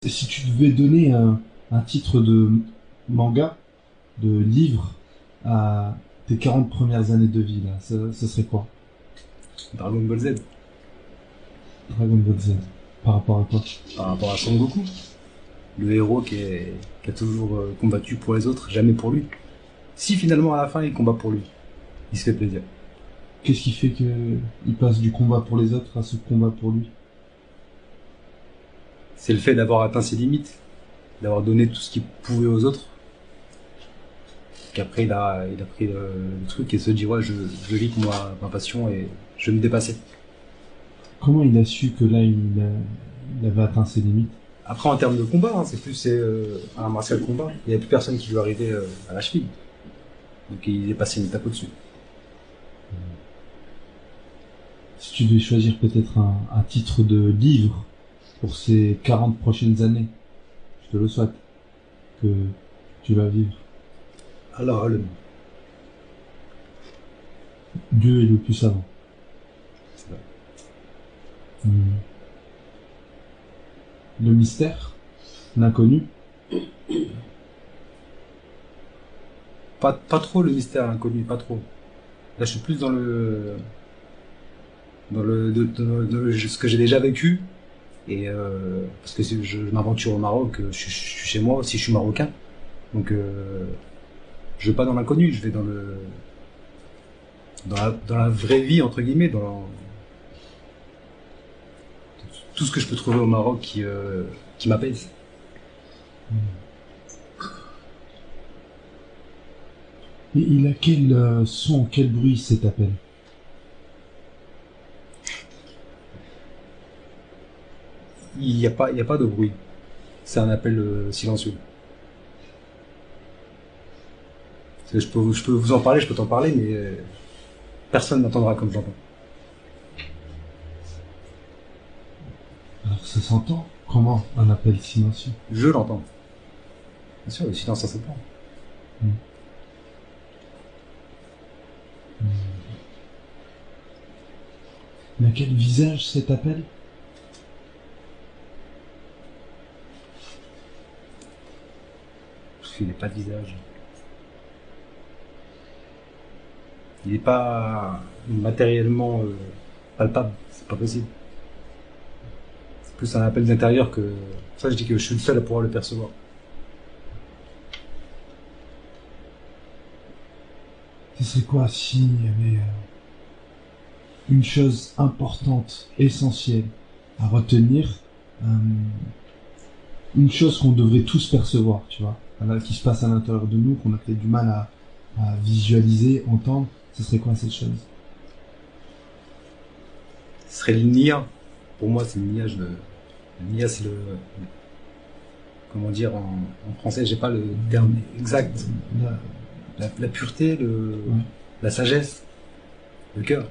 Si tu devais donner un titre de manga, de livre, à tes 40 premières années de vie, là, ce serait quoi? Dragon Ball Z, Dragon Ball Z. Par rapport à quoi? par rapport à Son Goku, le héros qui a toujours combattu pour les autres, jamais pour lui. Si finalement à la fin il combat pour lui, il se fait plaisir. Qu'est-ce qui fait qu'il passe du combat pour les autres à ce combat pour lui? C'est le fait d'avoir atteint ses limites, d'avoir donné tout ce qu'il pouvait aux autres, qu'après il a pris le truc et se dit ouais je vis pour ma passion et je vais me dépasser. Comment il a su que là, il avait atteint ses limites? Après en termes de combat, hein, c'est un martial combat, il n'y a plus personne qui lui arrivait à la cheville. Donc il est passé une étape au-dessus. Si tu devais choisir peut-être un titre de livre pour ces 40 prochaines années, je te le souhaite, que tu vas vivre. Alors le Dieu est le plus savant. c'est vrai. Hmm. Le mystère, l'inconnu. Pas trop le mystère inconnu, pas trop. Là je suis plus dans ce que j'ai déjà vécu. Et parce que je m'aventure au Maroc, je suis chez moi aussi, je suis marocain. Donc je vais pas dans l'inconnu, je vais dans la vraie vie entre guillemets, tout ce que je peux trouver au Maroc qui m'apaise. Et il a quel son, quel bruit cet appel? Il y a pas de bruit. C'est un appel silencieux. Je peux vous en parler, je peux t'en parler, mais personne n'entendra comme j'entends. Alors ça s'entend? Comment un appel silencieux? Je l'entends. Bien sûr, le silence ça s'entend. Hmm. Il a quel visage cet appel? Parce qu'il n'est pas de visage. Il n'est pas matériellement palpable, c'est pas possible. C'est plus un appel d'intérieur que. Ça, je dis que je suis le seul à pouvoir le percevoir. Ce serait quoi s'il y avait une chose importante, essentielle à retenir, euh, une chose qu'on devrait tous percevoir, tu vois, qui se passe à l'intérieur de nous, qu'on a peut-être du mal à visualiser, entendre, ce serait quoi cette chose? Ce serait le nia. Pour moi, c'est le nia. Le nia, c'est le. Comment dire en français, j'ai pas le terme exact. Là, La pureté, ouais. la sagesse, le cœur.